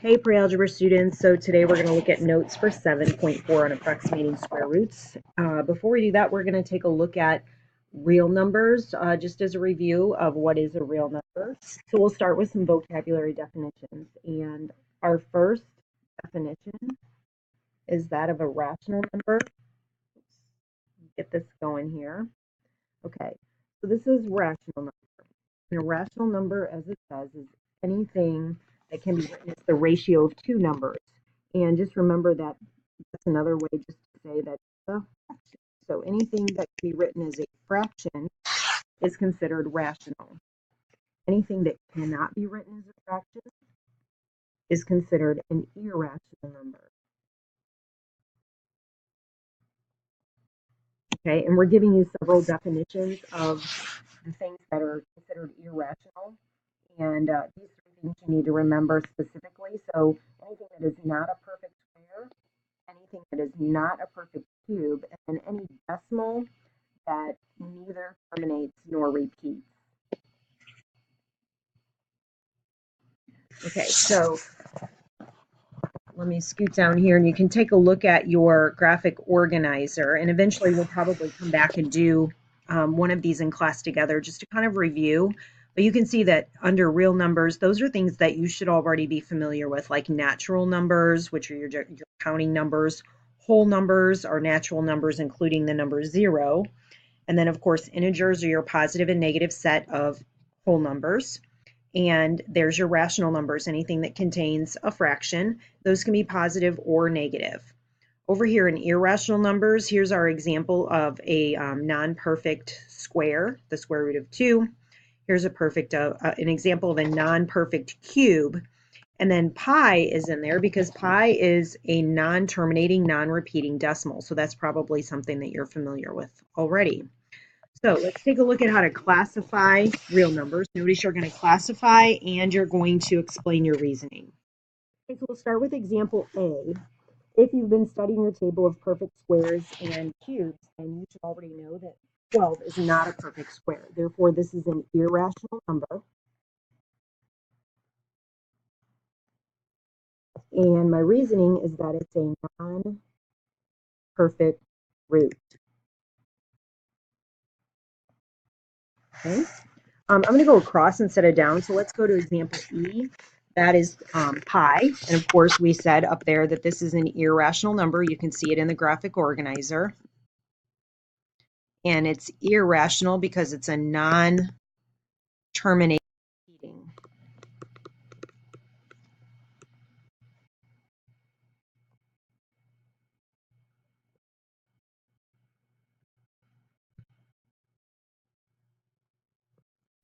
Hey pre-algebra students, so today we're going to look at notes for 7.4 on approximating square roots. Before we do that, we're going to take a look at real numbers, just as a review of what is a real number. So we'll start with some vocabulary definitions, and our first definition is that of a rational number. Get this going here. Okay, so this is rational number. And a rational number, as it says, is anything that can be written as the ratio of two numbers. And just remember that that's another way just to say that it's a fraction. So anything that can be written as a fraction is considered rational. Anything that cannot be written as a fraction is considered an irrational number. Okay, and we're giving you several definitions of the things that are considered irrational. And these three things you need to remember specifically. So anything that is not a perfect square, anything that is not a perfect cube, and any decimal that neither terminates nor repeats. Okay, so let me scoot down here and you can take a look at your graphic organizer, and eventually we'll probably come back and do one of these in class together just to kind of review. But you can see that under real numbers, those are things that you should already be familiar with, like natural numbers, which are your counting numbers. Whole numbers are natural numbers, including the number 0. And then, of course, integers are your positive and negative set of whole numbers. And there's your rational numbers, anything that contains a fraction. Those can be positive or negative. Over here in irrational numbers, here's our example of a non-perfect square, the square root of 2. Here's an example of a non-perfect cube. And then pi is in there because pi is a non-terminating, non-repeating decimal. So that's probably something that you're familiar with already. So let's take a look at how to classify real numbers. Notice you're going to classify and you're going to explain your reasoning. Okay, so we'll start with example A. If you've been studying your table of perfect squares and cubes, then you should already know that 12 is not a perfect square. Therefore, this is an irrational number. And my reasoning is that it's a non-perfect root. Okay. I'm going to go across instead of down, so let's go to example E. That is pi, and of course we said up there that this is an irrational number. You can see it in the graphic organizer. And it's irrational because it's a non-terminating.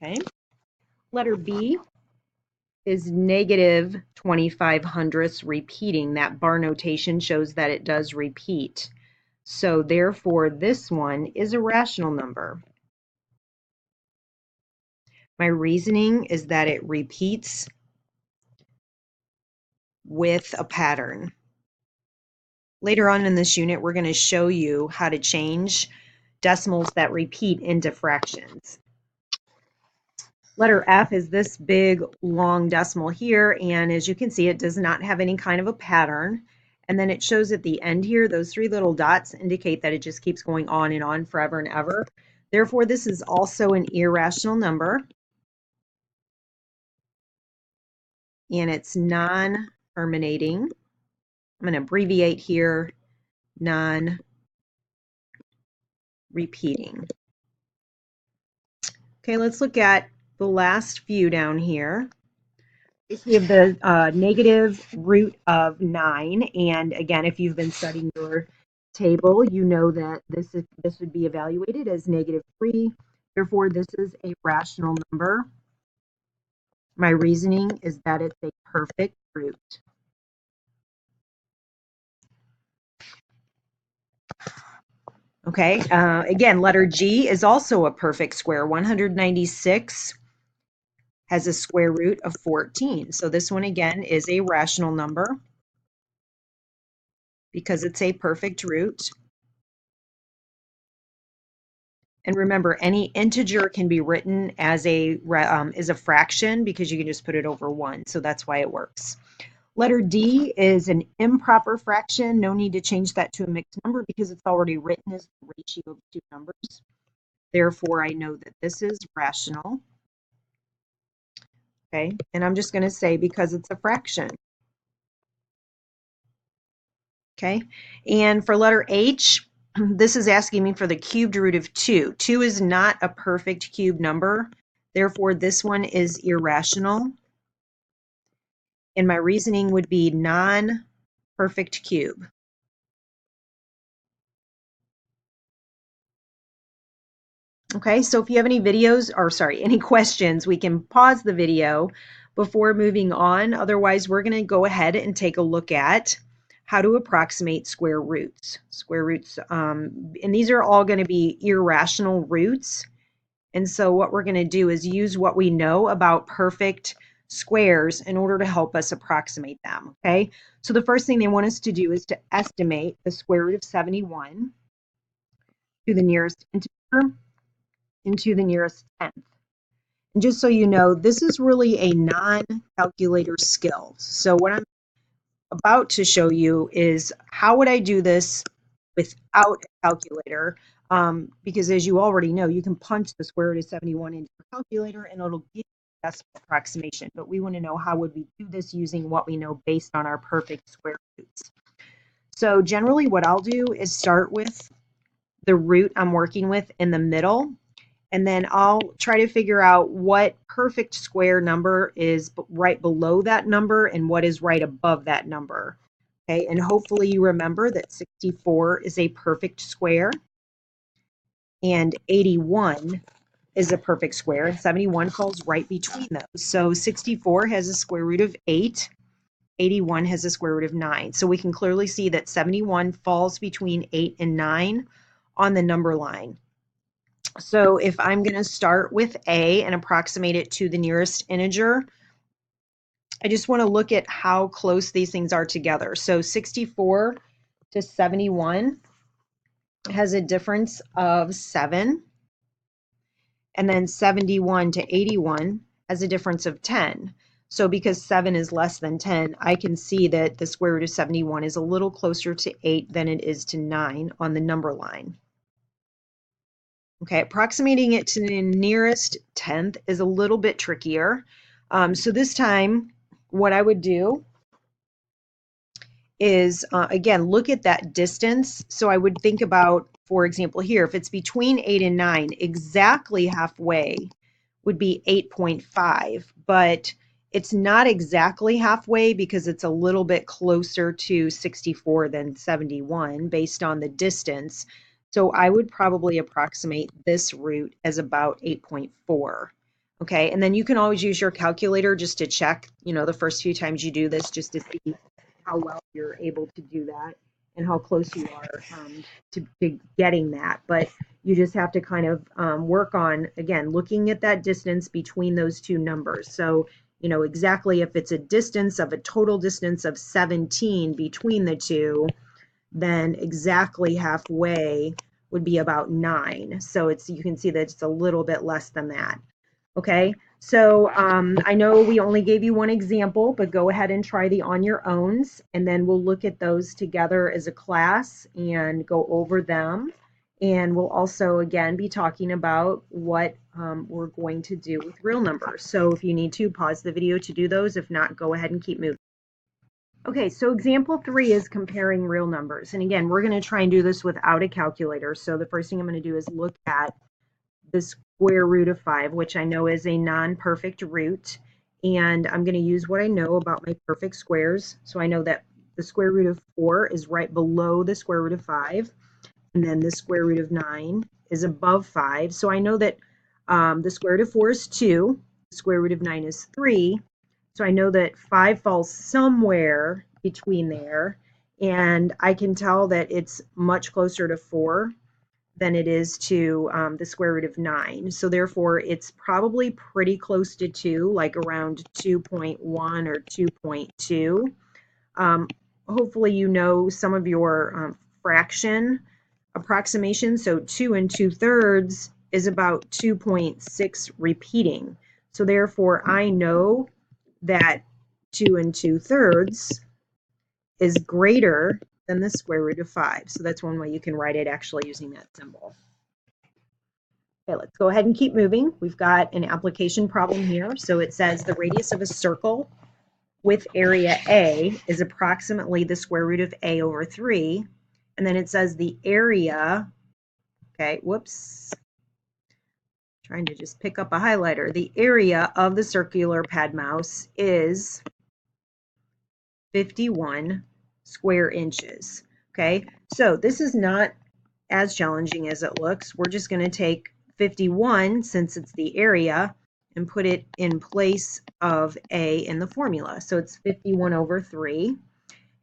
Okay. Letter B is negative 25 hundredths repeating. That bar notation shows that it does repeat. So therefore, this one is a rational number. My reasoning is that it repeats with a pattern. Later on in this unit, we're going to show you how to change decimals that repeat into fractions. Letter F is this big, long decimal here, and as you can see, it does not have any kind of a pattern. And then it shows at the end here, those three little dots indicate that it just keeps going on and on forever and ever. Therefore, this is also an irrational number. And it's non-terminating. I'm going to abbreviate here, non-repeating. Okay, let's look at the last few down here. We have the negative root of 9, and again, if you've been studying your table, you know that this would be evaluated as negative 3. Therefore, this is a rational number. My reasoning is that it's a perfect root. Okay, again, letter G is also a perfect square. 196 has a square root of 14. So this one, again, is a rational number because it's a perfect root. And remember, any integer can be written as a fraction because you can just put it over 1. So that's why it works. Letter D is an improper fraction. No need to change that to a mixed number because it's already written as the ratio of two numbers. Therefore, I know that this is rational. Okay, and I'm just going to say because it's a fraction. Okay, and for letter H, this is asking me for the cubed root of 2. 2 is not a perfect cube number. Therefore, this one is irrational. And my reasoning would be non-perfect cube. Okay, so if you have any any questions, we can pause the video before moving on. Otherwise, we're going to go ahead and take a look at how to approximate square roots. And these are all going to be irrational roots. And so what we're going to do is use what we know about perfect squares in order to help us approximate them. Okay, so the first thing they want us to do is to estimate the square root of 71 to the nearest integer into the nearest tenth. And just so you know, this is really a non-calculator skill. So what I'm about to show you is how would I do this without a calculator, because as you already know, you can punch the square root of 71 into your calculator and it'll give you the best approximation. But we want to know how would we do this using what we know based on our perfect square roots. So generally what I'll do is start with the root I'm working with in the middle, and then I'll try to figure out what perfect square number is right below that number and what is right above that number. Okay, and hopefully you remember that 64 is a perfect square and 81 is a perfect square, and 71 falls right between those. So 64 has a square root of 8, 81 has a square root of 9. So we can clearly see that 71 falls between 8 and 9 on the number line. So if I'm going to start with A and approximate it to the nearest integer, I just want to look at how close these things are together. So 64 to 71 has a difference of 7. And then 71 to 81 has a difference of 10. So because 7 is less than 10, I can see that the square root of 71 is a little closer to 8 than it is to 9 on the number line. Okay, approximating it to the nearest tenth is a little bit trickier. So this time, what I would do is, again, look at that distance. So I would think about, for example, here, if it's between 8 and 9, exactly halfway would be 8.5, but it's not exactly halfway because it's a little bit closer to 64 than 71 based on the distance. So I would probably approximate this root as about 8.4. Okay, and then you can always use your calculator just to check, the first few times you do this, just to see how well you're able to do that and how close you are to getting that. But you just have to kind of work on, again, looking at that distance between those two numbers. So, exactly if it's a total distance of 17 between the two, then exactly halfway would be about 9. So you can see that it's a little bit less than that. Okay, so I know we only gave you one example, but go ahead and try the on your owns, and then we'll look at those together as a class and go over them. And we'll also, again, be talking about what we're going to do with real numbers. So if you need to, pause the video to do those. If not, go ahead and keep moving. Okay, so example 3 is comparing real numbers. And again, we're going to try and do this without a calculator. So the first thing I'm going to do is look at the square root of 5, which I know is a non-perfect root. And I'm going to use what I know about my perfect squares. So I know that the square root of 4 is right below the square root of 5. And then the square root of 9 is above 5. So I know that the square root of 4 is 2. The square root of 9 is 3. So I know that 5 falls somewhere between there, and I can tell that it's much closer to 4 than it is to the square root of 9. So therefore, it's probably pretty close to 2, like around 2.1 or 2.2. Hopefully you know some of your fraction approximation. So 2 2/3 is about 2.6 repeating. So therefore, I know that 2 2/3 is greater than the square root of 5. So that's one way you can write it actually using that symbol. Okay, let's go ahead and keep moving. We've got an application problem here. So it says the radius of a circle with area A is approximately the square root of A over 3. And then it says the area, okay, whoops, trying to just pick up a highlighter. The area of the circular pad mouse is 51 square inches. Okay, so this is not as challenging as it looks. We're just going to take 51, since it's the area, and put it in place of A in the formula. So it's 51 over 3.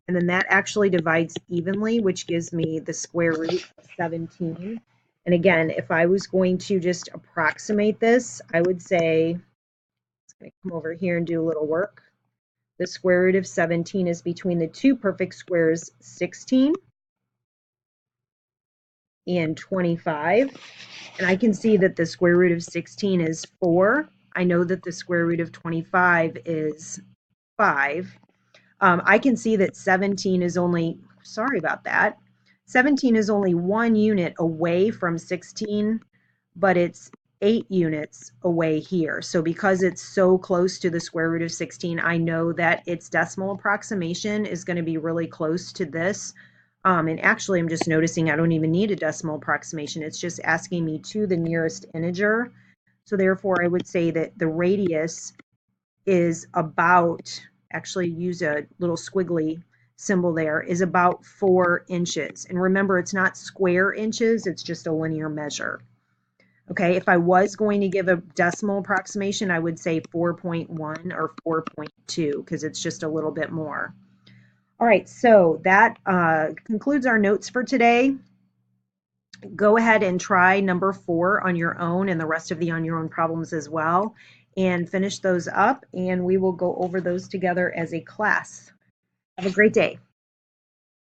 And then that actually divides evenly, which gives me the square root of 17. And again, if I was going to just approximate this, I would say, it's going to come over here and do a little work. The square root of 17 is between the two perfect squares, 16 and 25. And I can see that the square root of 16 is 4. I know that the square root of 25 is 5. I can see that 17 is only, sorry about that, 17 is only 1 unit away from 16, but it's 8 units away here. So because it's so close to the square root of 16, I know that its decimal approximation is going to be really close to this. And actually, I'm just noticing I don't even need a decimal approximation. It's just asking me to the nearest integer. So therefore, I would say that the radius is about, actually use a little squiggly symbol there, is about 4 inches. And remember, it's not square inches, it's just a linear measure. Okay, if I was going to give a decimal approximation, I would say 4.1 or 4.2 because it's just a little bit more. All right, so that concludes our notes for today. Go ahead and try number 4 on your own and the rest of the on your own problems as well, and finish those up, and we will go over those together as a class. Have a great day.